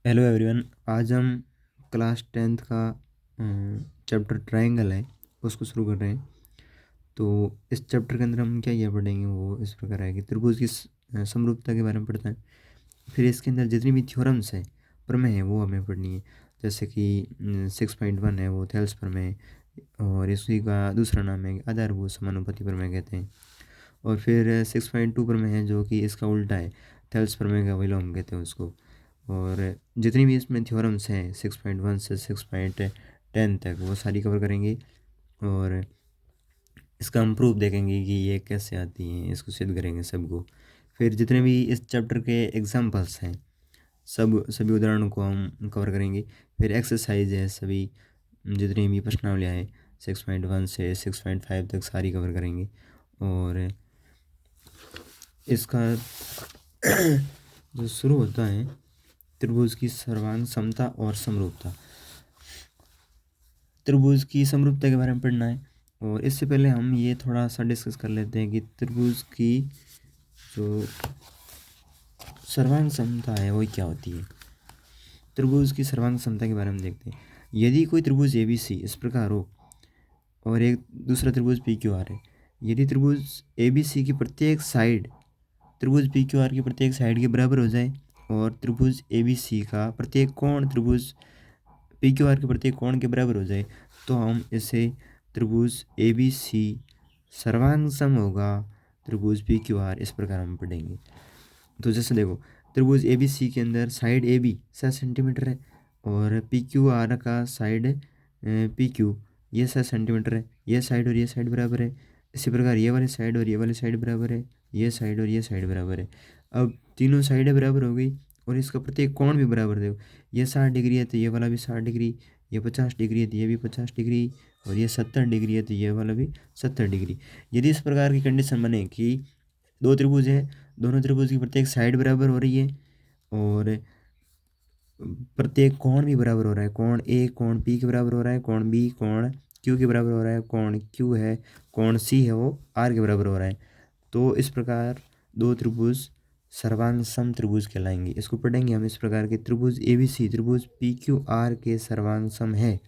Hello everyone. आज हम class 10th का चैप्टर ट्रायंगल है उसको शुरू कर रहे हैं। तो इस चैप्टर के अंदर हम क्या ये पढ़ेंगे वो इस प्रकार है कि त्रिभुज की समरूपता के बारे में पढ़ते हैं। फिर इसके अंदर जितनी भी थ्योरम्स है प्रमेय है वो हमें पढ़नी है। जैसे कि 6.1 है वो थेल्स प्रमेय, और इसी का दूसरा नाम है आधारभूत समानुपाती प्रमेय कहते हैं। और फिर 6.2 प्रमेय है जो कि इसका उल्टा है, थेल्स प्रमेय का विलोम कहते हैं उसको। और जितनी भी इसमें थ्योरम्स हैं 6.1 से 6.10 तक वो सारी कवर करेंगे, और इसका हम प्रूफ देखेंगे कि ये कैसे आती हैं, इसको सिद्ध करेंगे सबको। फिर जितने भी इस चैप्टर के एग्जाम्पल्स हैं सभी उदाहरणों को हम कवर करेंगे। फिर एक्सरसाइज है, सभी जितनी भी प्रश्नावलियाँ हैं 6.1 से 6.5 तक सारी कवर करेंगे। और इसका जो शुरू होता है त्रिभुज की सर्वांग समता और समरूपता। त्रिभुज की समरूपता के बारे में पढ़ना है, और इससे पहले हम ये थोड़ा सा डिस्कस कर लेते हैं कि त्रिभुज की जो सर्वांग समता है वो क्या होती है। त्रिभुज की सर्वांग समता के बारे में देखते हैं। यदि कोई त्रिभुज ए बी सी इस प्रकार हो और एक दूसरा त्रिभुज पी क्यू आर है, यदि त्रिभुज ए बी सी की प्रत्येक साइड त्रिभुज पी क्यू आर की प्रत्येक साइड के बराबर हो जाए, और त्रिभुज ए बी सी का प्रत्येक कोण त्रिभुज पी क्यू आर के प्रत्येक कोण के बराबर हो जाए, तो हम इसे त्रिभुज ए बी सी सर्वांग सम होगा त्रिभुज पी क्यू आर, इस प्रकार हम पढ़ेंगे। तो जैसे देखो, त्रिभुज ए बी सी के अंदर साइड ए बी 7 सेंटीमीटर है, और पी क्यू आर का साइड पी क्यू ये 7 सेंटीमीटर है। ये साइड और ये साइड बराबर है। इसी प्रकार ये वाली साइड और ये वाली साइड बराबर है, ये साइड और ये साइड बराबर है। अब तीनों साइडें बराबर हो गई, और इसका प्रत्येक कोण भी बराबर। देखो, ये 60 डिग्री है तो ये वाला भी 60 डिग्री, ये 50 डिग्री है तो ये भी 50 डिग्री, और ये 70 डिग्री है तो ये वाला भी 70 डिग्री। यदि इस प्रकार की कंडीशन बने कि दो त्रिभुज है, दोनों त्रिभुज की प्रत्येक साइड बराबर हो रही है, और प्रत्येक कोण भी बराबर हो रहा है, कोण ए कोण पी के बराबर हो रहा है, कोण बी कोण क्यू के बराबर हो रहा है, कोण क्यू है कोण सी है वो आर के बराबर हो रहा है, तो इस प्रकार दो त्रिभुज सर्वांग सम त्रिभुज कहलाएंगे। इसको पढ़ेंगे हम इस प्रकार के त्रिभुज ए बी सी त्रिभुज पी क्यू आर के सर्वांग सम है।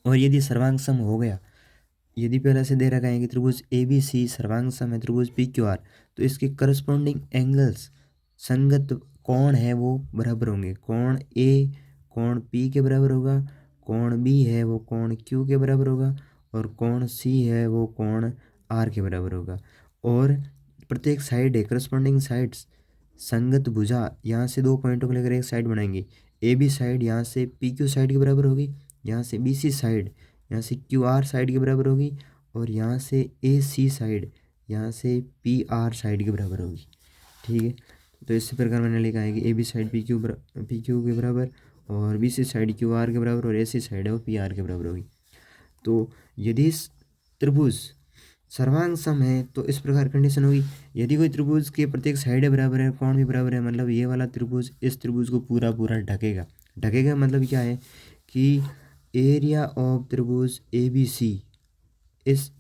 और यदि सर्वांग सम हो गया, यदि पहले से दे रखा है कि त्रिभुज ए बी सी सर्वांग सम है त्रिभुज पी क्यू आर, तो इसके करस्पॉन्डिंग एंगल्स संगत कोण है वो बराबर होंगे। कोण ए कोण पी के बराबर होगा, कोण बी है वो कोण क्यू के बराबर होगा, और कोण सी है वो कोण आर के बराबर होगा। और प्रत्येक साइड है करस्पॉन्डिंग साइड्स संगत भुजा, यहाँ से दो पॉइंटों को लेकर एक साइड बनाएंगे। ए बी साइड यहाँ से पी क्यू साइड के बराबर होगी, यहाँ से बी सी साइड यहाँ से क्यू आर साइड के बराबर होगी, और यहाँ से ए सी साइड यहाँ से पी आर साइड के बराबर होगी। ठीक है, तो इसी प्रकार मैंने लिखा है कि A B side P Q के बराबर, और B C side Q R के बराबर, और ए सी साइड है वो पी आर के बराबर होगी। तो यदि त्रिभुज सर्वांग सम है तो इस प्रकार कंडीशन होगी। यदि कोई त्रिभुज के प्रत्येक साइड बराबर है, कोण भी बराबर है, मतलब ये वाला त्रिभुज इस त्रिभुज को पूरा पूरा ढकेगा। ढकेगा मतलब क्या है कि एरिया ऑफ त्रिभुज ए बी सी, इस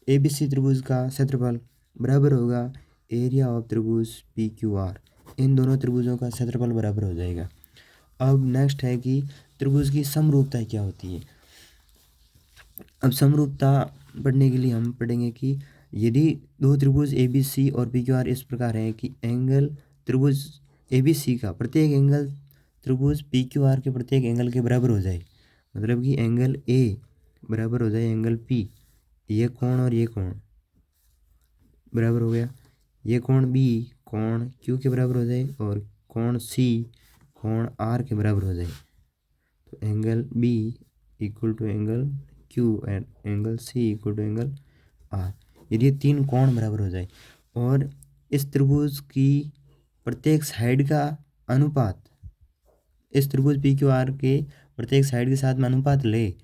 ए बी सी त्रिभुज का क्षेत्रफल बराबर होगा एरिया ऑफ त्रिभुज पी क्यू आर। इन दोनों त्रिभुजों का क्षेत्रफल बराबर हो जाएगा। अब नेक्स्ट है कि त्रिभुज की समरूपता क्या होती है। अब समरूपता पढ़ने के लिए हम पढ़ेंगे कि यदि दो त्रिभुज ए बी सी और पी क्यू आर इस प्रकार है कि एंगल त्रिभुज ए बी सी का प्रत्येक एंगल त्रिभुज पी क्यू आर के प्रत्येक एंगल के बराबर हो जाए, मतलब कि एंगल ए बराबर हो जाए एंगल पी, ये कोण और ये कोण बराबर हो गया। ये कोण बी कोण क्यू के बराबर हो जाए, और कोण सी कोण आर के बराबर हो जाए, तो angle B equal to angle Q and angle C equal to angle R. यदि ये तीन कोण बराबर हो जाए, और इस त्रिभुज की प्रत्येक साइड का अनुपात इस त्रिभुज पी क्यू आर के प्रत्येक साइड के साथ में अनुपात ले,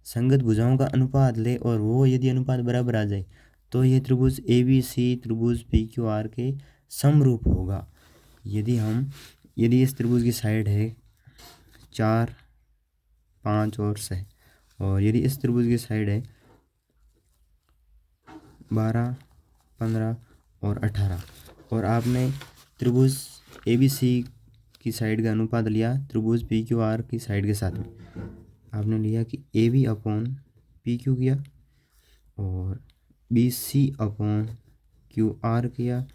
संगत भुजाओं का अनुपात ले, और वो यदि अनुपात बराबर आ जाए, तो ये त्रिभुज ए बी सी त्रिभुज पी क्यू आर के समरूप होगा। यदि इस त्रिभुज की साइड है 4, 5 और 6, और यदि इस त्रिभुज की साइड है 12, 15 और 18, और आपने त्रिभुज ए बी सी की साइड का अनुपात लिया त्रिभुज पी क्यू आर की साइड के साथ में, आपने लिया कि A B upon P Q किया और B C upon Q R किया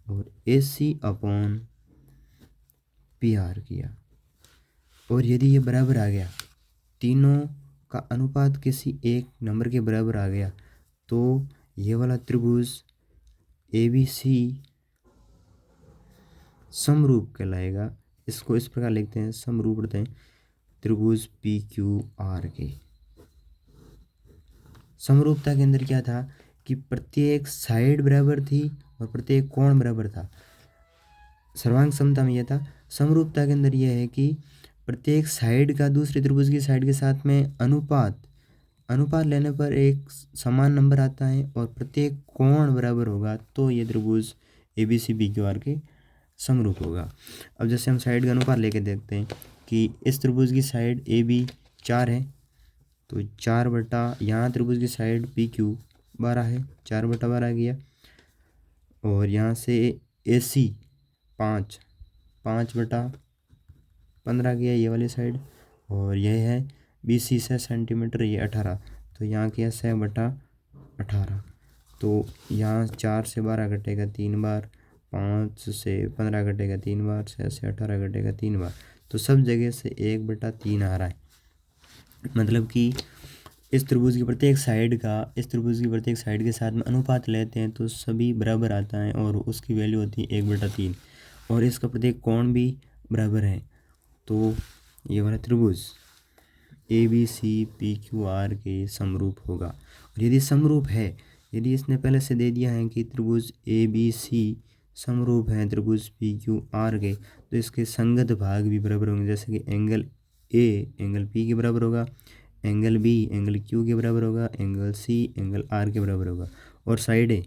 और A C upon P R किया। और यदि ये बराबर आ गया, तीनों का अनुपात किसी एक नंबर के बराबर आ गया, तो ये वाला त्रिभुज ए बी सी समरूप कहलाएगा। इसको इस प्रकार लिखते हैं, समरूप रहते हैं त्रिभुज पी क्यू आर के। समरूपता के अंदर क्या था कि प्रत्येक साइड बराबर थी और प्रत्येक कोण बराबर था। सर्वांग समता में यह था। समरूपता के अंदर यह है कि प्रत्येक साइड का दूसरे त्रिभुज की साइड के साथ में अनुपात लेने पर एक समान नंबर आता है और प्रत्येक कोण बराबर होगा, तो ये त्रिभुज A B C P Q R के समरूप होगा। अब जैसे हम साइड का अनुपात लेके देखते हैं कि इस त्रिभुज की साइड ए बी 4 है, तो 4 यहाँ त्रिभुज की साइड पी क्यू 12 है, 4/12 गया। और यहाँ से ए सी 5/15 गया ये वाली साइड। और यह है बी सी 6 सेंटीमीटर, ये 18, तो यहाँ किया 6/18। तो यहाँ 4 से 12 घटेगा 3 बार, 5 से 15 घटेगा 3 बार, 6 से 18 घटेगा 3 बार, तो सब जगह से 1/3 आ रहा है। मतलब कि इस त्रिभुज की प्रत्येक साइड के साथ में अनुपात लेते हैं तो सभी बराबर आता है और उसकी वैल्यू होती है 1/3। और इसका प्रत्येक कोण भी बराबर है, तो ये वाला त्रिभुज A B C P Q R के समरूप होगा। और यदि समरूप है, यदि इसने पहले से दे दिया है कि त्रिभुज ए बी सी समरूप है त्रिभुज पी क्यू आर के, तो इसके संगत भाग भी बराबर होंगे। जैसे कि एंगल ए एंगल पी के बराबर होगा, एंगल बी एंगल क्यू के बराबर होगा, एंगल सी एंगल आर के बराबर होगा। और side A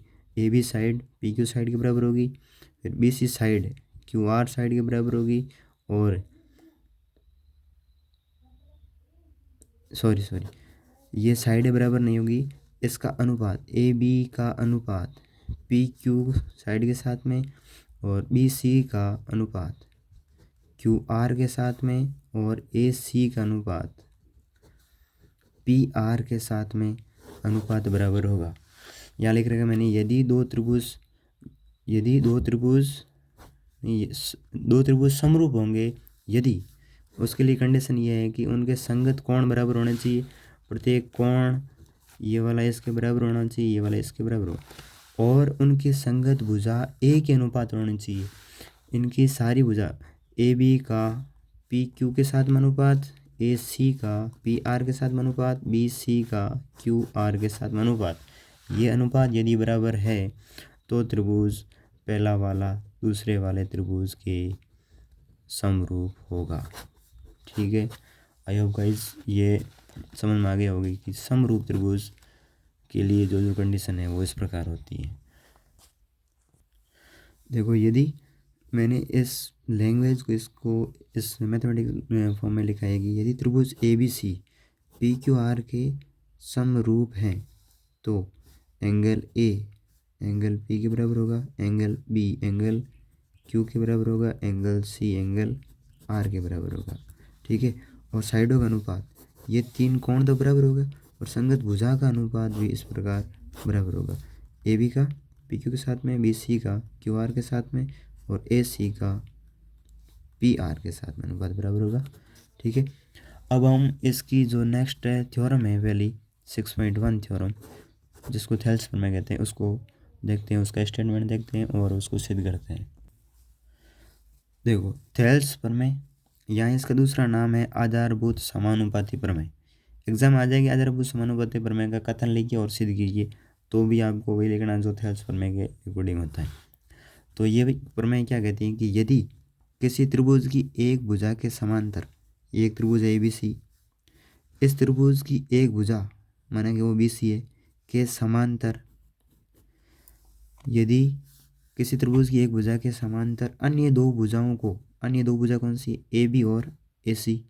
B side P Q side के बराबर होगी, फिर B C side Q R side के बराबर होगी। और सॉरी ये साइडें बराबर नहीं होगी, इसका अनुपात ए बी का अनुपात पी क्यू साइड के साथ में और बी सी का अनुपात क्यू आर के साथ में और ए सी का अनुपात पी आर के साथ में अनुपात बराबर होगा। यहाँ लिख रखा मैंने, यदि दो त्रिभुज समरूप होंगे, यदि, उसके लिए कंडीशन ये है कि उनके संगत कोण बराबर होने चाहिए। प्रत्येक कोण ये वाला इसके बराबर होना चाहिए, ये वाला इसके बराबर हो, और उनकी संगत भुजा ए के अनुपात होनी चाहिए। इनकी सारी भुजा ए बी का पी क्यू के साथ में अनुपात, ए सी का पी आर के साथ में अनुपात, बी सी का क्यू आर के साथ में अनुपात, ये अनुपात यदि बराबर है तो त्रिभुज पहला वाला दूसरे वाले त्रिभुज के समरूप होगा। ठीक है, आई होप गाइस ये समझ में आ गया होगी कि समरूप त्रिभुज के लिए जो जो कंडीशन है वो इस प्रकार होती है। देखो, यदि मैंने इस लैंग्वेज को इसको इस मैथमेटिकल फॉर्म में लिखा है कि यदि त्रिभुज A B C P Q R के समरूप हैं तो एंगल ए एंगल पी के बराबर होगा, एंगल बी एंगल क्यू के बराबर होगा, एंगल सी एंगल आर के बराबर होगा। ठीक है, और साइडों का अनुपात, ये तीन कोण तो बराबर होगा और संगत भुजा का अनुपात भी इस प्रकार बराबर होगा। ए बी का पी क्यू के साथ में, बी सी का क्यू आर के साथ में और ए सी का पी आर के साथ में अनुपात बराबर होगा। ठीक है, अब हम इसकी जो नेक्स्ट थ्योरम है पहली 6.1 थ्योरम, जिसको थेल्स प्रमेय कहते हैं, उसको देखते हैं, उसका स्टेटमेंट देखते हैं और उसको सिद्ध करते हैं। देखो, थेल्स प्रमेय, यहाँ इसका दूसरा नाम है आधारभूत समानुपाती प्रमेय। एग्जाम आ जाएगी, आधारभूत समानुपाती प्रमेय का कथन लिखिए और सिद्ध कीजिए, तो भी आपको वही लिखना जो थेल्स प्रमेय के अकॉर्डिंग होता है। तो ये प्रमेय क्या कहती है कि यदि किसी त्रिभुज की एक भुजा के समांतर, एक त्रिभुज ए बी सी, इस त्रिभुज की एक भुजा माना कि वो बी सी है के समांतर, यदि किसी त्रिभुज की एक भुजा के समांतर अन्य दो भुजा कौन सी, ए बी और ए सी,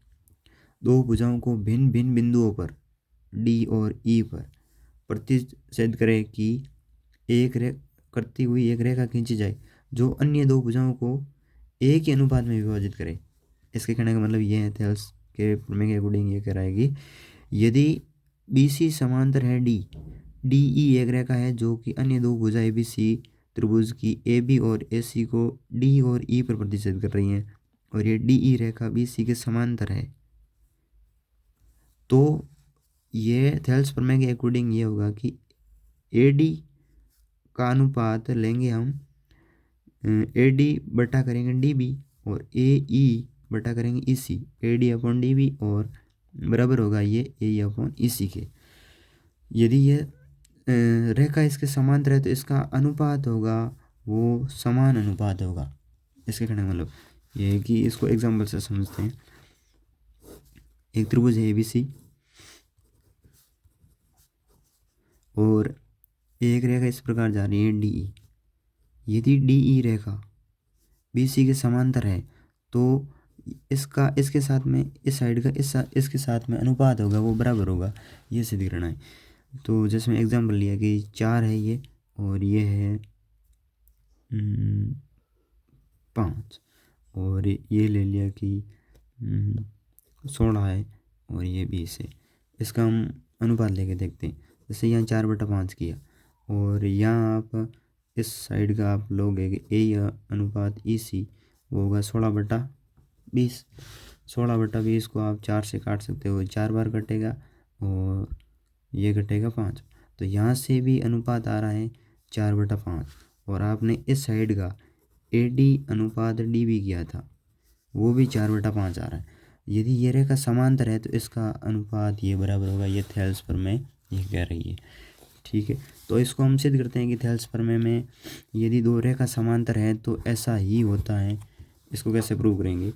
दो भुजाओं को भिन्न भिन्न बिंदुओं पर डी और ई पर प्रतिच्छेद करे कि करती हुई एक रेखा खींची जाए जो अन्य दो भुजाओं को एक ही अनुपात में विभाजित करे। इसके कहने का मतलब ये है, थेल्स के प्रमेय के अकॉर्डिंग ये कह रहा है कि यदि बी सी समांतर है डी, डी ई एक रेखा है जो कि अन्य दो भुजाएं बी सी त्रिभुज की ए बी और ए सी को डी और ई पर प्रतिच्छेद कर रही हैं और ये डी ई रेखा बी सी के समांतर है, तो ये थेल्स प्रमेय के अकॉर्डिंग ये होगा कि ए डी का अनुपात लेंगे हम ए डी बटा करेंगे डी बी और ए ई बटा करेंगे E C, A D upon D B और बराबर होगा ये ए ई अपॉन ई सी के। यदि ये रेखा इसके समांतर है तो इसका अनुपात होगा वो समान अनुपात होगा। इसके कहने का मतलब ये है कि इसको एग्जाम्पल से समझते हैं। एक त्रिभुज है ए बी सी और एक रेखा इस प्रकार जा रही है डी ई। यदि डी ई रेखा बी सी के समांतर है तो इसका इसके साथ में इस साइड का इसके साथ में अनुपात होगा वो बराबर होगा, ये सिद्ध करना है। तो जैसे मैं एग्जांपल लिया कि 4 है ये और ये है 5 और ये ले लिया कि 16 है और ये 20 है। इसका हम अनुपात लेके देखते हैं। जैसे यहाँ 4/5 किया और यहाँ आप इस साइड का आप लोगे कि ए या अनुपात ई सी वो होगा 16/20। 16/20 को आप 4 से काट सकते हो, 4 बार कटेगा और ये कटेगा 5। तो यहाँ से भी अनुपात आ रहा है 4/5 और आपने इस साइड का ए डी अनुपात डी बी किया था वो भी 4/5 आ रहा है। यदि ये रेखा समांतर है तो इसका अनुपात ये बराबर होगा, ये थेल्स प्रमेय ये कह रही है। ठीक है, तो इसको हम सिद्ध करते हैं कि थेल्स प्रमेय में यदि दो रेखा समांतर है तो ऐसा ही होता है। इसको कैसे प्रूव करेंगे?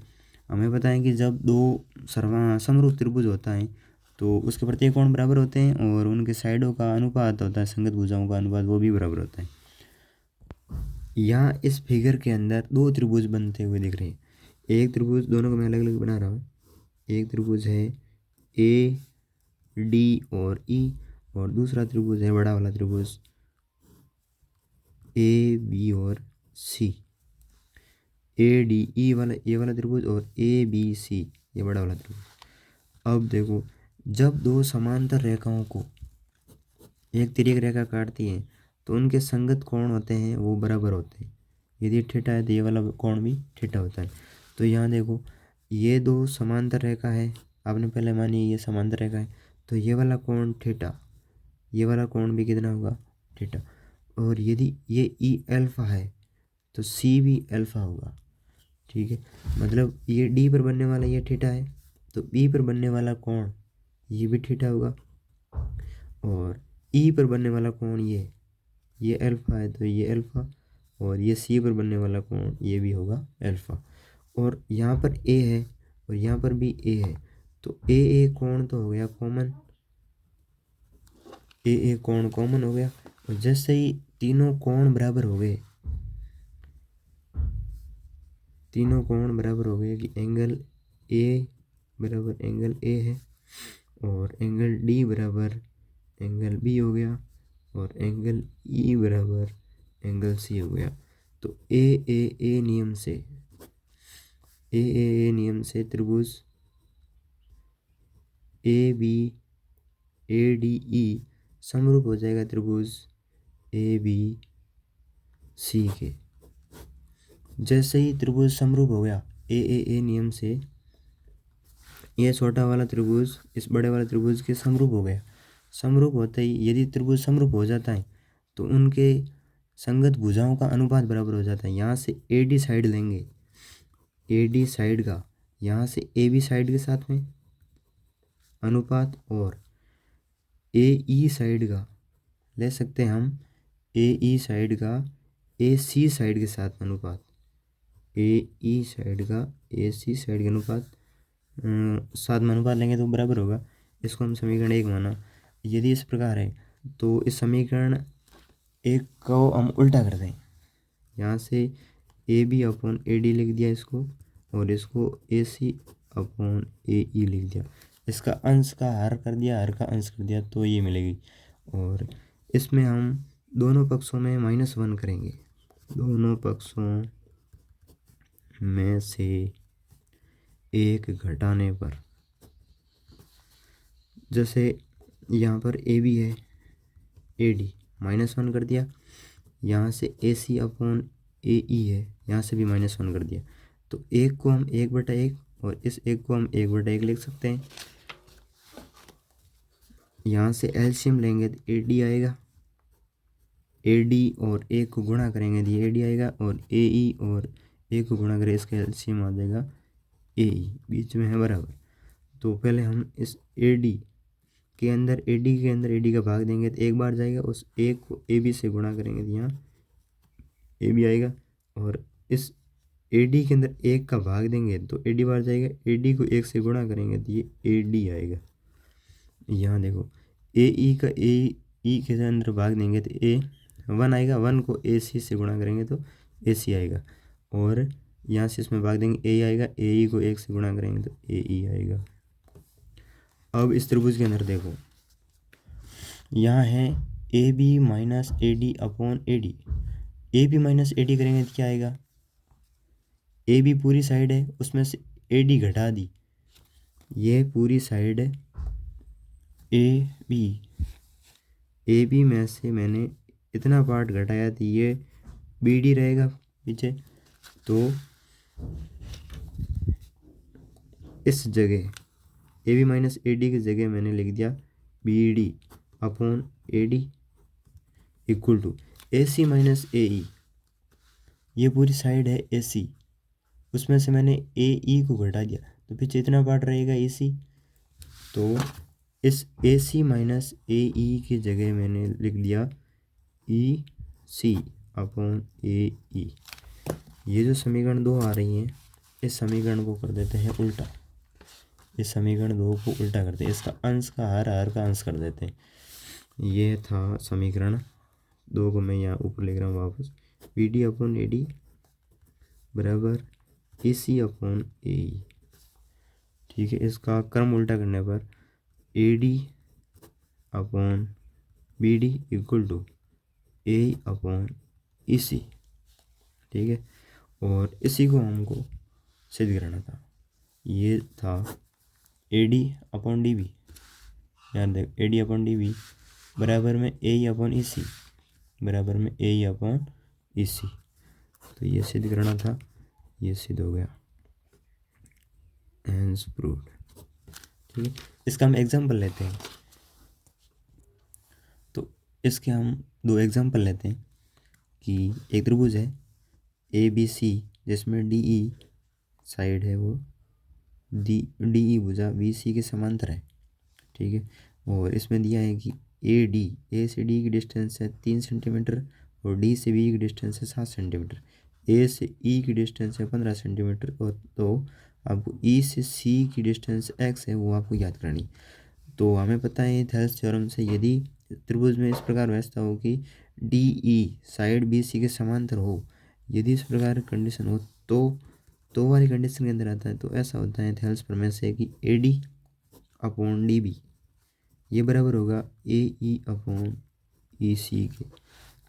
हमें पता है कि जब दो समरूप त्रिभुज होता है तो उसके प्रत्येक कोण बराबर होते हैं और उनके साइडों का अनुपात होता है, संगत भुजाओं का अनुपात वो भी बराबर होता है। यहाँ इस फिगर के अंदर दो त्रिभुज बनते हुए दिख रहे हैं। एक त्रिभुज, दोनों को मैं अलग अलग बना रहा हूँ। एक त्रिभुज है ए डी और ई और दूसरा त्रिभुज है बड़ा वाला त्रिभुज ए बी और सी। ए डी ई वाला ये वाला त्रिभुज और ए बी सी ये बड़ा वाला त्रिभुज। अब देखो, जब दो समांतर रेखाओं को एक तिर्यक रेखा काटती है तो उनके संगत कोण होते हैं वो बराबर होते हैं। यदि थीटा है तो ये वाला कोण भी थीटा होता है। तो यहाँ देखो, ये दो समांतर रेखा है, आपने पहले मानी ये समांतर रेखा है, तो ये वाला कोण थीटा, ये वाला कोण भी कितना होगा? थीटा। और यदि ये ई अल्फा है तो सी भी अल्फा होगा। ठीक है, मतलब ये डी पर बनने वाला ये थीटा है तो बी पर बनने वाला कोण ये भी थीटा होगा और ई पर बनने वाला कोण ये अल्फा है तो ये अल्फा और ये सी पर बनने वाला कोण ये भी होगा अल्फा। और यहाँ पर ए है और यहाँ पर भी ए है तो ए कोण तो हो गया कॉमन, ए कोण कॉमन हो गया। और जैसे ही तीनों कोण बराबर हो गए, तीनों कोण बराबर हो गए कि एंगल ए बराबर एंगल ए है और एंगल डी बराबर एंगल बी हो गया और एंगल ई बराबर एंगल सी हो गया। तो ए नियम से नियम से त्रिभुज A B A D E समरूप हो जाएगा त्रिभुज ए बी सी के। जैसे ही त्रिभुज समरूप हो गया ए नियम से, ये छोटा वाला त्रिभुज इस बड़े वाले त्रिभुज के समरूप हो गया। समरूप होते ही यदि त्रिभुज समरूप हो जाता है तो उनके संगत भुजाओं का अनुपात बराबर हो जाता है। यहाँ से ए डी साइड लेंगे, ए डी साइड का यहाँ से ए बी साइड के साथ में अनुपात और ए ई साइड का ले सकते हैं हम ए ई साइड का ए सी साइड के साथ अनुपात, ए ई साइड का ए सी साइड का अनुपात साथ में अनुपात लेंगे तो बराबर होगा। इसको हम समीकरण 1 माना। यदि इस प्रकार है तो इस समीकरण 1 को हम उल्टा कर दें, यहाँ से A B upon A D लिख दिया इसको और इसको ए सी अपॉन ए ई लिख दिया। इसका अंश का हर कर दिया, हर का अंश कर दिया तो ये मिलेगी। और इसमें हम दोनों पक्षों में -1 करेंगे, दोनों पक्षों में से 1 घटाने पर, जैसे यहाँ पर ए बी है, ए डी -1 कर दिया, यहाँ से ए सी अपॉन ए ई है, यहाँ से भी -1 कर दिया। तो 1 को हम 1/1 और इस 1 को हम 1/1 लिख सकते हैं। यहाँ से एलसीएम लेंगे तो ए डी आएगा, ए डी और 1 को गुणा करेंगे तो ये ए डी आएगा, और ए ई और 1 को गुणा करें इसका एलसीएम आ जाएगा ए ई, बीच में है बराबर। तो पहले हम इस ए डी के अंदर ए डी का भाग देंगे तो 1 बार जाएगा, उस 1 को ए बी से गुणा करेंगे तो यहाँ ए बी आएगा, और इस ए डी के अंदर 1 का भाग देंगे तो ए डी बार जाएगा, ए डी को 1 से गुणा करेंगे तो ये ए डी आएगा। यहाँ देखो ए ई का ए ई के अंदर भाग देंगे तो ए 1 आएगा, 1 को ए सी से गुणा करेंगे तो ए सी आएगा, और यहाँ से इसमें भाग देंगे ए आएगा, ए ई को 1 से गुणा करेंगे तो ए ई आएगा। अब इस त्रिभुज के अंदर देखो, यहाँ है A B minus A D upon A D, A B minus A D करेंगे तो क्या आएगा, ए बी पूरी साइड है उसमें से ए डी घटा दी, ये पूरी साइड है ए बी में से मैंने इतना पार्ट घटाया तो ये बी डी रहेगा पीछे। तो इस जगह A B minus A D की जगह मैंने लिख दिया B D upon A D equal to A C minus A E, ये पूरी साइड है ए सी, उसमें से मैंने ए ई को घटा दिया तो पीछे इतना पार्ट रहेगा ए सी। तो इस ए सी माइनस ए ई की जगह मैंने लिख दिया ई सी अपॉन ए ई। ये जो समीकरण 2 आ रही है, इस समीकरण को कर देते हैं उल्टा, इस समीकरण 2 को उल्टा करते हैं, इसका अंश का हर का अंश कर देते हैं। ये था समीकरण 2 को मैं यहाँ ऊपर लिख रहा हूँ वापस, B D upon A D बराबर ए सी अपॉन ए ई। ठीक है, इसका क्रम उल्टा करने पर A D upon B D equal to A upon E C. ठीक है, और इसी को हमको सिद्ध करना था, ये था A D upon D B, याद देख A D upon D B बराबर में ए अपॉन ई सी, बराबर में ए अपॉन ई सी। तो ये सिद्ध करना था, ये सिद्ध हो गया, हैंस प्रूव्ड। ठीक है, इसका हम एग्जाम्पल लेते हैं। तो इसके हम 2 एग्जाम्पल लेते हैं कि एक त्रिभुज है ए बी सी, जिसमें डी ई साइड है वो डी ई भुजा बी सी के समांतर है। ठीक है, और इसमें दिया है कि ए से डी की डिस्टेंस है 3 सेंटीमीटर, और डी से बी की डिस्टेंस है 7 सेंटीमीटर, ए से ई की डिस्टेंस है 15 सेंटीमीटर, और तो आपको ई से सी की डिस्टेंस एक्स है वो आपको याद करनी। तो हमें पता है थेल्स थ्योरम से, यदि त्रिभुज में इस प्रकार व्यवस्था हो कि D E side B C के समांतर हो, यदि इस प्रकार कंडीशन हो तो वाली कंडीशन के अंदर आता है। तो ऐसा होता है थेल्स प्रमेय से कि A D upon D B ये बराबर होगा ए ई अपॉन ई सी के।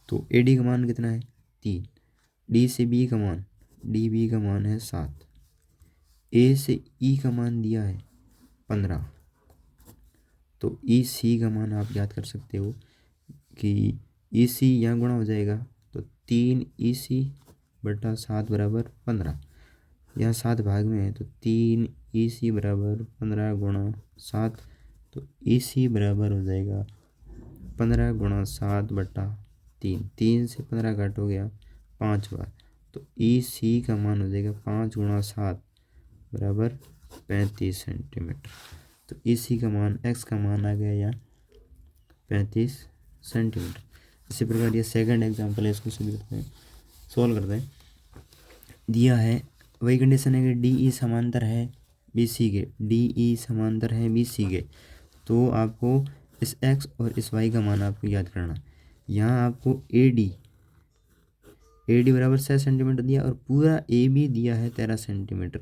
तो ए डी का मान कितना है 3, डी से बी का मान डी बी का मान है 7, ए से ई का मान दिया है 15। तो ई सी का मान आप याद कर सकते हो कि ई सी यहाँ गुणा हो जाएगा, तो 3 ई सी बटा 7 बराबर 15, यहाँ 7 भाग में है तो 3 ई सी बराबर 15 गुणा 7, तो ई सी बराबर हो जाएगा 15 गुणा 7 बटा 3, 3 से 15 काट हो गया 5 बार, तो ई सी का मान हो जाएगा 5 गुणा 7 बराबर 35 सेंटीमीटर। तो ई सी का मान एक्स का मान आ गया यहाँ 35 सेंटीमीटर। इसी प्रकार ये सेकंड एग्जांपल है, इसको सिद्ध करते हैं, सोल्व करते हैं। दिया है वही कंडीशन है कि डी ई समांतर है बी सी के, डी ई समांतर है बी सी के। तो आपको इस एक्स और इस वाई का मान आपको याद करना। यहाँ आपको ए डी बराबर 6 सेंटीमीटर दिया, और पूरा ए बी दिया है 13 सेंटीमीटर,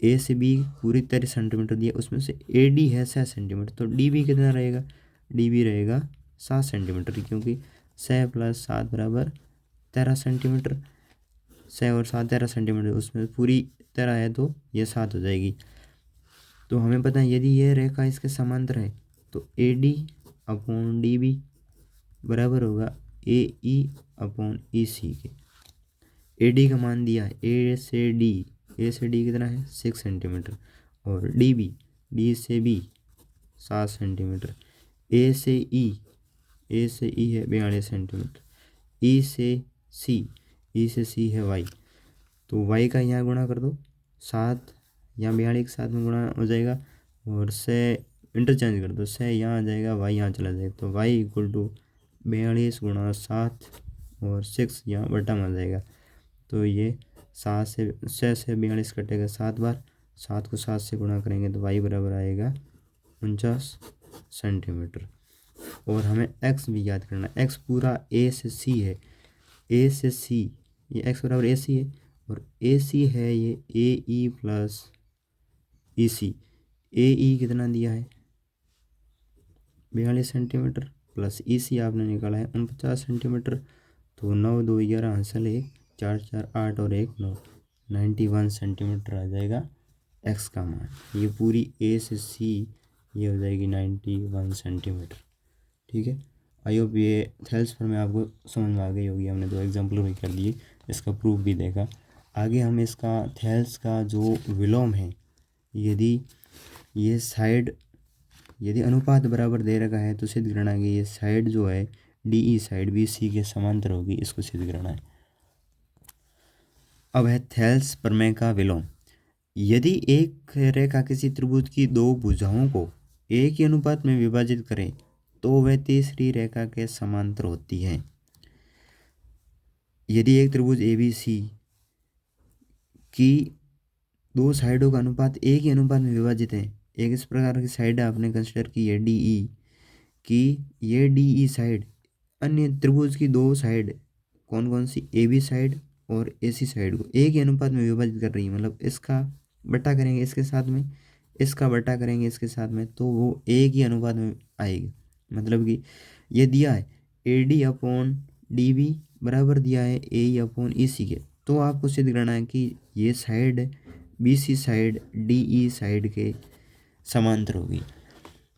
ए से बी पूरी 13 सेंटीमीटर दिया, उसमें से ए डी है 6 सेंटीमीटर, तो डी बी कितना रहेगा, डी बी रहेगा 7 सेंटीमीटर, क्योंकि 6 + 7 बराबर 13 सेंटीमीटर। 6 और 7 13 सेंटीमीटर, उसमें पूरी तरह है तो ये 7 हो जाएगी। तो हमें पता है यदि ये रेखा इसके समांतर है तो A D upon D B बराबर होगा ए ई अपॉन ई सी के। ए डी का मान दिया है, ए से डी कितना है 6 सेंटीमीटर, और डी से बी 7 सेंटीमीटर, ए से ई है 42 सेंटीमीटर, ई से सी है वाई। तो वाई का यहाँ गुणा कर दो 7, यहाँ 42 के साथ में गुणा हो जाएगा, और से इंटरचेंज कर दो, से यहाँ आ जाएगा, वाई यहाँ चला जाएगा, तो वाई इक्वल टू 42 गुणा 7 और 6 यहाँ बटा में आ जाएगा। तो ये 7 से 42 कटेगा 7 बार, 7 को 7 से गुणा करेंगे तो वाई बराबर आएगा 49 सेंटीमीटर। और हमें एक्स भी याद करना है, एक्स पूरा ए से सी है, ए से सी, ये एक्स बराबर ए सी है, और ए सी है ये ए ई प्लस ई सी। ए ई कितना दिया है 42 सेंटीमीटर, प्लस ई सी आपने निकाला है 49 सेंटीमीटर। तो 9 2 11 हासिल 1 4 4 8 और 1 9, 91 सेंटीमीटर आ जाएगा एक्स का मान। ये पूरी ए से सी ये हो जाएगी 91 सेंटीमीटर। ठीक है, आई होप ये थेल्स पर में आपको समझ में आ गई होगी। हमने 2 एग्जाम्पल भी कर दिए, इसका प्रूफ भी देखा। आगे हम इसका थेल्स का जो विलोम है, यदि ये साइड, यदि अनुपात बराबर दे रखा है तो सिद्ध करना है कि ये साइड जो है D E side B C के समांतर होगी, इसको सिद्ध करना है। अब है थेल्स प्रमेय का विलोम। यदि एक रेखा किसी त्रिभुज की 2 भुजाओं को एक ही अनुपात में विभाजित करे तो वह तीसरी रेखा के समांतर होती है। यदि एक त्रिभुज ए बी सी की 2 साइडों का अनुपात एक ही अनुपात में विभाजित है, एक इस प्रकार की साइड आपने कंसिडर की है डी ई, कि ये डी ई साइड अन्य त्रिभुज की 2 साइड कौन कौन सी, ए बी साइड और ए सी साइड को एक ही अनुपात में विभाजित कर रही है, मतलब इसका बटा करेंगे इसके साथ में, इसका बटा करेंगे इसके साथ में, तो वो एक ही अनुपात में आएगी। मतलब कि ये दिया है A D upon D B बराबर दिया है ए ई अपॉन ई सी के, तो आपको सिद्ध करना है कि ये side B C side D E side के समांतर होगी।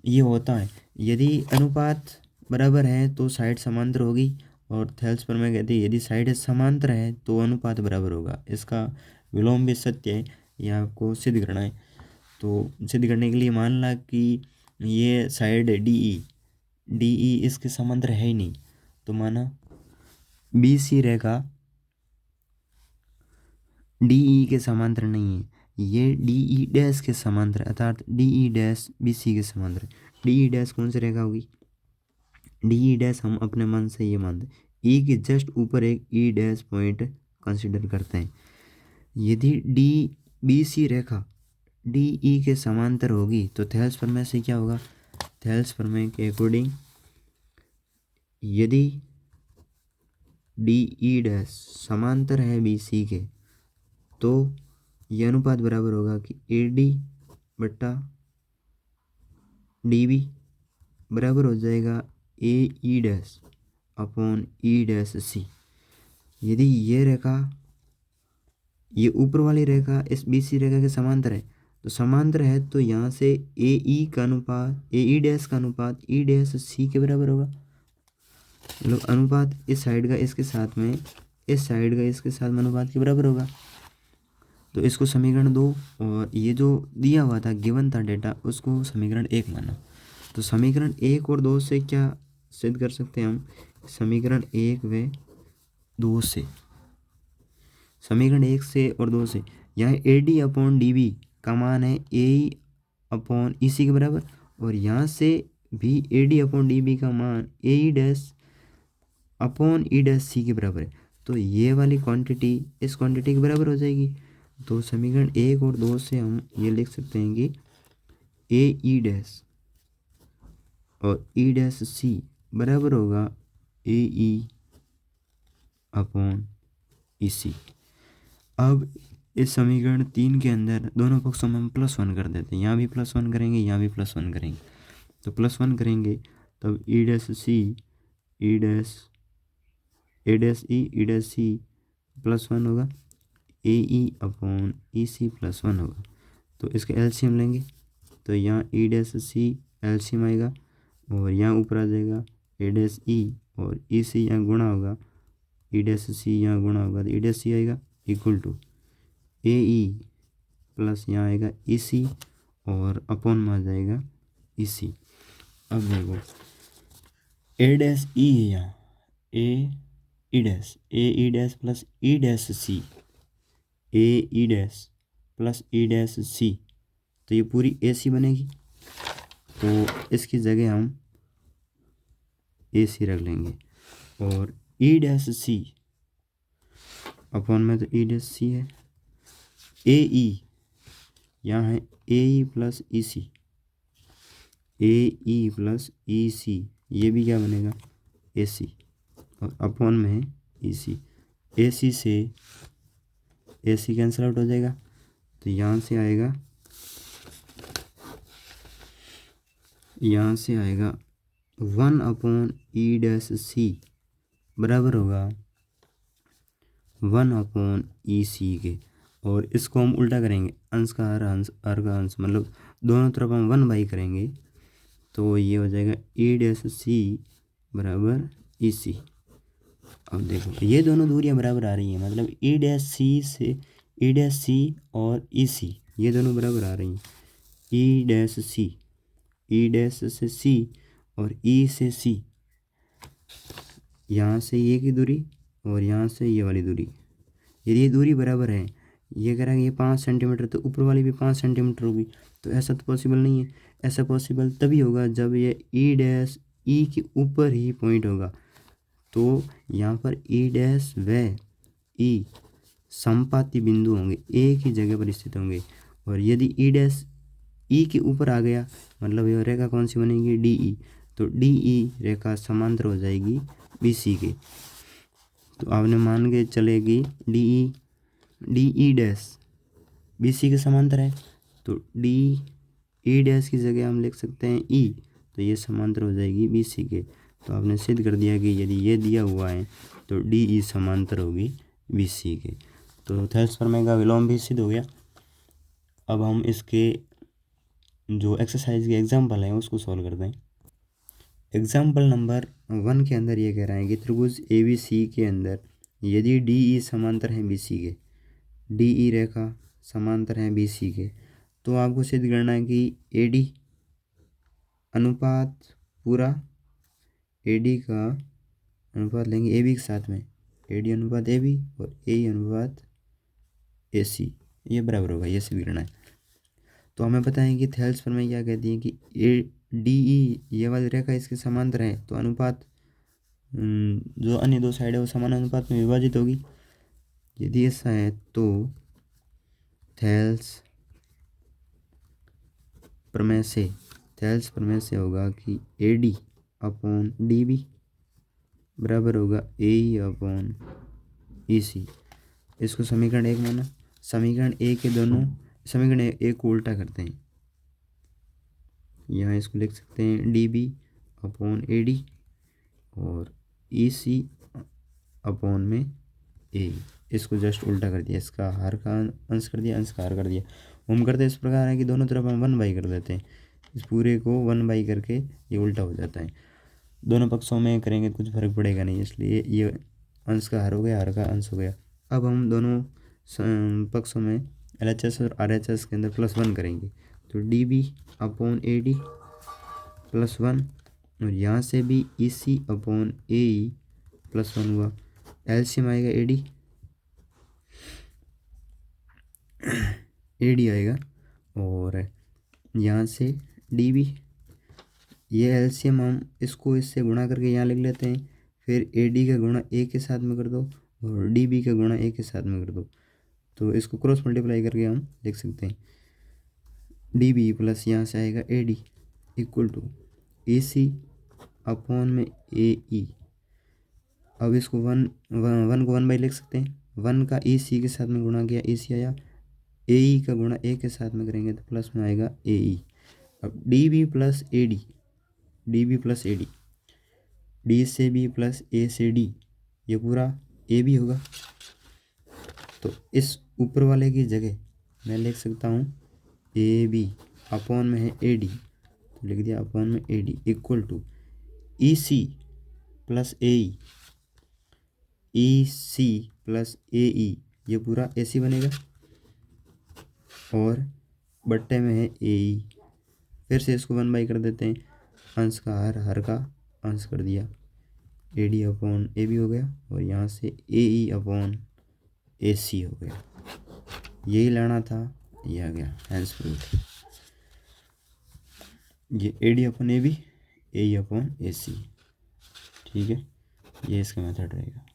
ये होता है यदि अनुपात बराबर है तो साइड समांतर होगी, और थेल्स पर मैं कहती है यदि साइड समांतर है तो अनुपात बराबर होगा। इसका विलोम भी सत्य है, यह आपको सिद्ध करना है। तो सिद्ध करने के लिए मान ला कि ये साइड डी ई इसके समांतर है ही नहीं, तो माना बी सी रेखा डी ई के समांतर नहीं है, ये डी ई डैश के समांतर है, अर्थात D E dash B C के समांतर है। डी ई डैश कौन सी रेखा होगी, डी ई डैश हम अपने मन से ये मानते हैं, ई के जस्ट ऊपर एक ई डैश पॉइंट कंसिडर करते हैं। यदि डी बी सी रेखा डी ई के समांतर होगी तो थेल्स प्रमेय से क्या होगा, थेल्स प्रमेय के अकॉर्डिंग यदि डी ई डैश समांतर है बी सी के तो यह अनुपात बराबर होगा कि ए डी बट्टा डी बी बराबर हो जाएगा A E dash upon E dash C. यदि ये रेखा, ये ऊपर वाली रेखा इस बी सी रेखा के समांतर है, तो समांतर है तो यहाँ से ए ई का अनुपात, ए ई डैश का अनुपात ई डैश सी के बराबर होगा। मतलब अनुपात इस साइड का इसके साथ में, इस साइड का इसके साथ में अनुपात के बराबर होगा। तो इसको समीकरण 2, और ये जो दिया हुआ था गिवन था डेटा, उसको समीकरण 1 माना। तो समीकरण 1 और 2 से क्या सिद्ध कर सकते हैं हम, समीकरण 1 व 2 से, समीकरण 1 से और 2 से यहाँ A D upon D B का मान है ए अपॉन ई सी के बराबर, और यहाँ से भी A D upon D B का मान A E dash upon E dash C के बराबर है। तो ये वाली क्वांटिटी इस क्वांटिटी के बराबर हो जाएगी। तो समीकरण 1 और 2 से हम ये लिख सकते हैं कि ए ई डैश और ई डैश सी बराबर होगा ए ई अपॉन ई सी। अब इस समीकरण 3 के अंदर दोनों पक्षों में हम +1 कर देते हैं, यहाँ भी +1 करेंगे, यहाँ भी +1 करेंगे। तो +1 करेंगे तब ई डैश सी ई डैश ए डैश ई डैश सी +1 होगा, AE/EC+1 होगा। तो इसका एलसीएम लेंगे तो यहाँ E'(C) एलसीएम आएगा और यहाँ ऊपर आ जाएगा A'(E) और EC यहाँ गुणा होगा, E'(C) यहाँ गुणा होगा तो E'(C) आएगा इक्वल टू AE प्लस यहाँ आएगा EC और अपॉन में आ जाएगा EC। अब देखो A'(E) है यहाँ AE' plus E'(C AE' plus E'(C, तो ये पूरी AC बनेगी। तो इसकी जगह हम AC रख लेंगे और E'(C) अपॉन में तो E'(C है, AE यहाँ है AE plus EC, AE plus EC ये भी क्या बनेगा AC और अपॉन में है EC। AC से AC कैंसिल आउट हो जाएगा तो यहाँ से आएगा 1/E'(C बराबर होगा 1/EC के। और इसको हम उल्टा करेंगे, अंश का हर अंश हर का अंश, मतलब दोनों तरफ हम 1/, करेंगे तो ये हो जाएगा E'(C बराबर EC। अब देखो ये दोनों दूरियां बराबर आ रही हैं, मतलब E'(C से E'(C और EC ये दोनों बराबर आ रही हैं। E' से C और E से C, यहाँ से ये की दूरी और यहाँ से ये वाली दूरी, यदि ये दूरी बराबर है, ये कह रहा है ये 5 सेंटीमीटर तो ऊपर वाली भी 5 सेंटीमीटर होगी, तो ऐसा तो पॉसिबल नहीं है। ऐसा पॉसिबल तभी होगा जब ये E' के ऊपर ही पॉइंट होगा। तो यहाँ पर E' व E समपाती बिंदु होंगे, एक ही जगह पर स्थित होंगे। और यदि E' के ऊपर आ गया मतलब ये रेखा कौन सी बनेगी DE, तो DE रेखा समांतर हो जाएगी BC के। तो आपने मान के चलेगी DE' BC के समांतर है, तो DE' की जगह हम लिख सकते हैं E, तो ये समांतर हो जाएगी BC के। तो आपने सिद्ध कर दिया कि यदि ये दिया हुआ है तो DE समांतर होगी BC के। तो थेल्स प्रमेय का विलोम भी सिद्ध हो गया। अब हम इसके जो एक्सरसाइज के एग्जाम्पल हैं उसको सॉल्व करते हैं। एग्जाम्पल नंबर 1 के अंदर ये कह रहा है कि त्रिभुज ABC के अंदर यदि DE समांतर है BC के, DE रेखा समांतर है BC के, तो आपको सिद्ध करना है कि AD अनुपात पूरा AD का अनुपात लेंगे AB के साथ में, AD अनुपात AB और AE अनुपात AC ये बराबर होगा, ये सिद्ध करना है। तो हमें पता है कि थेल्स प्रमेय क्या कहती है कि DE ये वाली रेखा इसके समांतर है, तो अनुपात जो अन्य दो साइड है वो समान अनुपात में विभाजित होगी। यदि ऐसा है तो थेल्स प्रमेय से होगा कि AD/DB बराबर होगा AE/EC। इसको समीकरण 1 माना। समीकरण समीकरण एक को उल्टा करते हैं, यहाँ इसको लिख सकते हैं DB/AD और EC/में AE। इसको जस्ट उल्टा कर दिया, इसका हर का अंश कर दिया, अंश का हर कर दिया। हम करते इस प्रकार है कि दोनों तरफ हम 1/, कर देते हैं, इस पूरे को 1/, करके ये उल्टा हो जाता है। दोनों पक्षों में करेंगे तो कुछ फर्क पड़ेगा नहीं, इसलिए ये अंश का हर हो गया, हर का अंश हो गया। अब हम दोनों पक्षों में LHS और RHS के अंदर +1 करेंगे, तो DB/AD +1 और यहाँ से भी EC/AE +1 हुआ। एलसीएम आएगा AD आएगा और यहाँ से DB, ये एलसीएम हम इसको इससे गुणा करके यहाँ लिख लेते हैं, फिर AD का गुणा A के साथ में कर दो और DB का गुणा A के साथ में कर दो, तो इसको क्रॉस मल्टीप्लाई करके हम लिख सकते हैं DB प्लस यहाँ से आएगा AD इक्वल टू EC/में AE। अब इसको 1 को 1/, लिख सकते हैं, 1 का EC के साथ में गुणा किया EC आया, AE का गुणा A के साथ में करेंगे तो प्लस में आएगा AE। अब DB प्लस AD D से B प्लस A से D, ये पूरा AB होगा। तो इस ऊपर वाले की जगह मैं लिख सकता हूँ ए बी, अपॉन में है ए डी, तो लिख दिया अपॉन में A D equal to E C plus A E C plus A E, ये पूरा ए सी बनेगा और बट्टे में है ए ई। फिर से इसको 1/, कर देते हैं, अंश का हर का अंश कर दिया, A D upon A B हो गया और यहाँ से ए ई अपॉन ए सी हो गया। यही लाना था, ये आ गया हैंस प्रूफ। ये A D upon A B, A E upon A C, ठीक है, ये इसका मेथड रहेगा।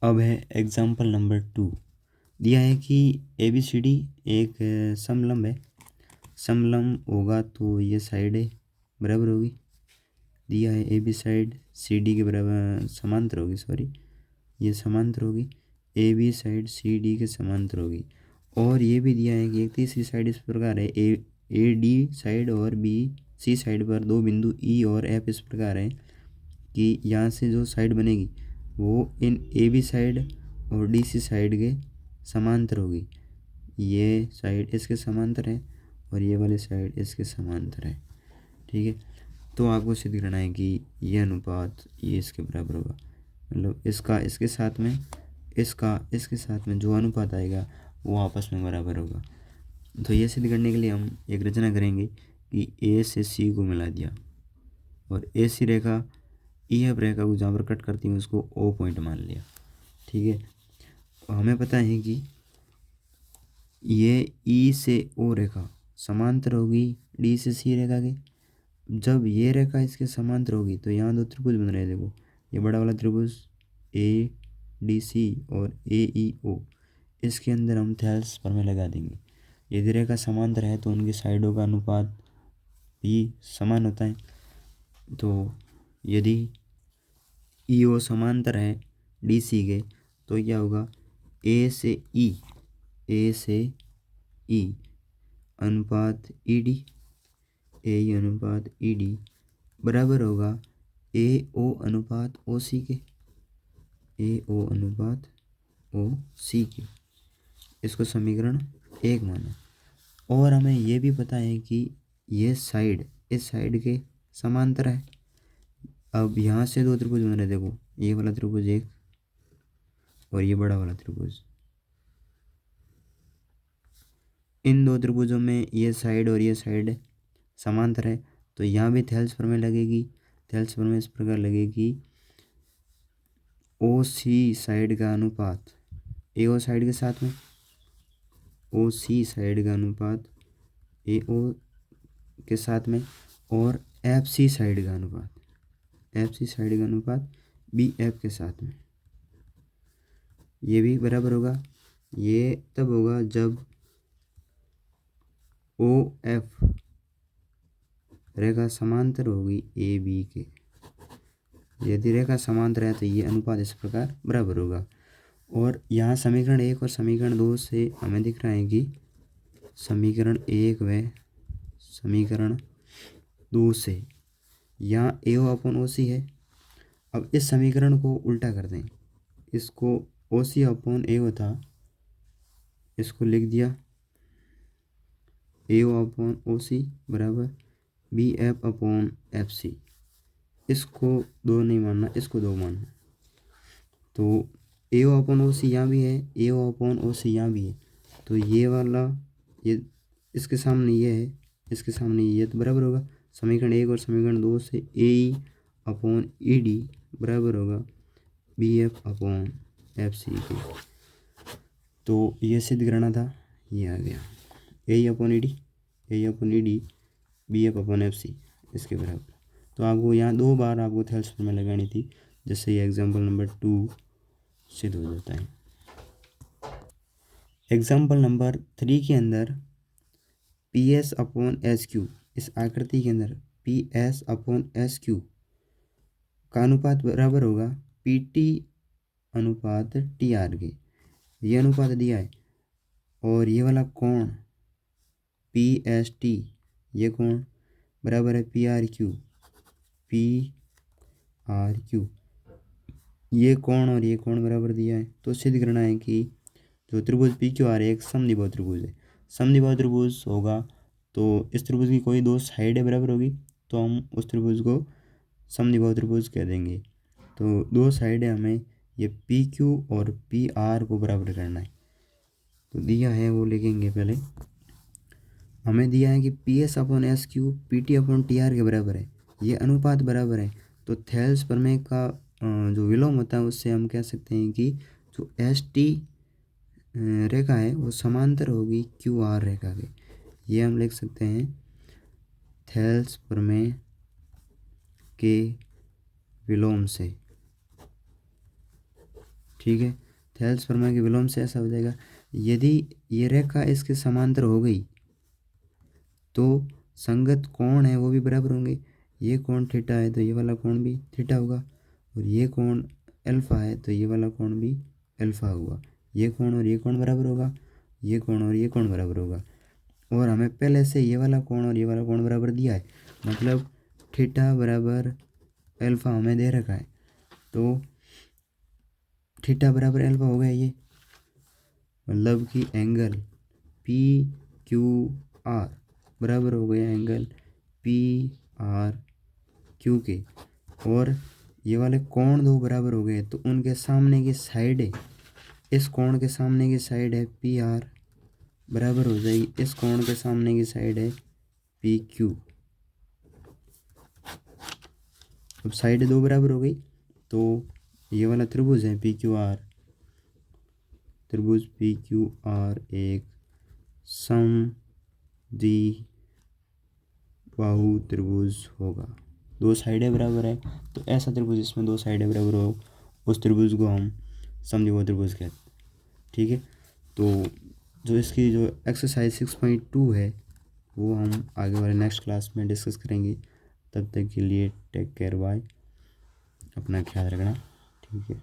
अब है एग्जाम्पल नंबर 2। दिया है कि ए बी सी डी एक समलंब है, समलंब होगा तो ये साइड बराबर होगी। दिया है A B side C D के बराबर समांतर होगी, सॉरी ये समांतर होगी, A B side C D के समांतर होगी। और ये भी दिया है कि एक तीसरी साइड इस प्रकार है, ए डी साइड और बी सी साइड पर दो बिंदु ई और एफ इस प्रकार है कि यहाँ से जो साइड बनेगी वो इन ए बी साइड और डी सी साइड के समांतर होगी। ये साइड इसके समांतर है और ये वाली साइड इसके समांतर है, ठीक है। तो आपको सिद्ध करना है कि ये अनुपात ये इसके बराबर होगा, मतलब इसका इसके साथ में, इसका इसके साथ में जो अनुपात आएगा वो आपस में बराबर होगा। तो ये सिद्ध करने के लिए हम एक रचना करेंगे कि ए से सी को मिला दिया और A C Rekha E F रेखा को जहाँ पर कट करती है उसको ओ पॉइंट मान लिया, ठीक है। हमें पता है कि ये ई से ओ रेखा समांतर होगी डी से सी रेखा के। जब ये रेखा इसके समांतर होगी तो यहाँ दो त्रिभुज बन रहे हैं, देखो ये बड़ा वाला त्रिभुज ए डी सी और ए ई ओ, इसके अंदर हम थेल्स प्रमेय लगा देंगे। यदि रेखा समांतर है तो उनकी साइडों का अनुपात भी समान होता है। तो यदि ई ओ समांतर है डी सी के तो क्या होगा, ए से ई अनुपात ई डी, ए ई अनुपात ई डी बराबर होगा ए ओ अनुपात ओ सी के, ए ओ अनुपात ओ सी के। इसको समीकरण 1 माना। और हमें ये भी पता है कि ये साइड इस साइड के समांतर है। अब यहाँ से दो त्रिभुज बन रहे, देखो ये वाला त्रिभुज एक और ये बड़ा वाला त्रिभुज, इन दो त्रिभुजों में ये साइड और ये साइड समांतर है। तो यहाँ भी थेल्स प्रमेय लगेगी। थेल्स प्रमेय इस प्रकार लगेगी, ओ सी साइड का अनुपात ए ओ साइड के साथ में, ओ सी साइड का अनुपात ए ओ के साथ में, और एफ सी साइड का अनुपात, एफ सी साइड का अनुपात बी एफ के साथ में। ये भी बराबर होगा, ये तब होगा जब ओ एफ रेखा समांतर होगी ए बी के। यदि रेखा समांतर है तो ये अनुपात इस प्रकार बराबर होगा। और यहाँ समीकरण 1 और समीकरण 2 से हमें दिख रहा है कि समीकरण 1 व समीकरण 2 से यहाँ ए ओ अपॉन ओ सी है। अब इस समीकरण को उल्टा कर दें, इसको ओ सी अपॉन ए ओ था, इसको लिख दिया ए ओ अपॉन ओ सी बराबर B F upon F C. इसको 2 नहीं मानना, इसको 2 मानना। तो ए ओ अपॉन ओ सी यहाँ भी है, ए ओ अपॉन ओ सी यहाँ भी है, तो ये वाला ये इसके सामने ये है, इसके सामने ये, तो बराबर होगा समीकरण 1 और समीकरण 2 से ए ई अपॉन ई डी बराबर होगा B F upon F C के। तो ये सिद्ध करना था, ये आ गया A E upon E D, A E upon E D B F upon F C इसके बराबर। तो आपको यहाँ 2 बार आपको थेल्स प्रमेय लगानी थी, जिससे ये एग्जाम्पल नंबर 2 सिद्ध हो जाता है। एग्जाम्पल नंबर 3 के अंदर P S upon S Q, इस आकृति के अंदर P S upon S Q का अनुपात बराबर होगा पी टी अनुपात टी आर के। ये अनुपात दिया है और ये वाला कोण पी एस टी, ये कोण बराबर है P R Q, P R Q, ये कोण और ये कोण बराबर दिया है। तो सिद्ध करना है कि जो त्रिभुज पी क्यू आर एक समद्विबाहु त्रिभुज है। समद्विबाहु त्रिभुज होगा तो इस त्रिभुज की कोई दो साइडें बराबर होगी तो हम उस त्रिभुज को समद्विबाहु त्रिभुज कह देंगे। तो दो साइडें हमें ये पी क्यू और पी आर को बराबर करना है। तो दिया है वो लिखेंगे पहले। हमें दिया है कि P S upon S Q P T upon T R के बराबर है, ये अनुपात बराबर है। तो थेल्स प्रमेय का जो विलोम होता है उससे हम कह सकते हैं कि जो एस टी रेखा है वो समांतर होगी क्यू आर रेखा के। ये हम लिख सकते हैं थेल्स प्रमेय के विलोम से। ठीक है, थेल्स प्रमेय के विलोम से ऐसा हो जाएगा, यदि ये रेखा इसके समांतर हो गई तो संगत कोण है वो भी बराबर होंगे। ये कोण थीटा है तो ये वाला कोण भी थीटा होगा, और ये कोण अल्फा है तो ये वाला कोण भी अल्फा हुआ। ये कोण और ये कोण बराबर होगा, ये कोण और ये कोण बराबर होगा। और हमें पहले से ये वाला कोण और ये वाला कोण बराबर दिया है, मतलब थीटा बराबर अल्फा हमें दे रखा है। तो थीटा बराबर अल्फा हो गया, ये मतलब कि एंगल पी क्यू आर बराबर हो गया एंगल पी आर क्यू के। और ये वाले कोण दो बराबर हो गए तो उनके सामने की साइड है, इस कोण के सामने की साइड है पी आर बराबर हो जाएगी इस कोण के सामने की साइड है पी क्यू। अब साइड दो बराबर हो गई तो ये वाला त्रिभुज है पी क्यू आर, त्रिभुज पी क्यू आर एक समद्विबाहु त्रिभुज होगा। दो साइडें बराबर है तो ऐसा त्रिभुज जिसमें दो साइडें बराबर हो उस त्रिभुज को हम समद्विबाहु त्रिभुज कहते हैं। ठीक है, तो जो इसकी जो एक्सरसाइज 6.2 है वो हम आगे वाले नेक्स्ट क्लास में डिस्कस करेंगे। तब तक के लिए टेक केयर, बाय, अपना ख्याल रखना। ठीक है।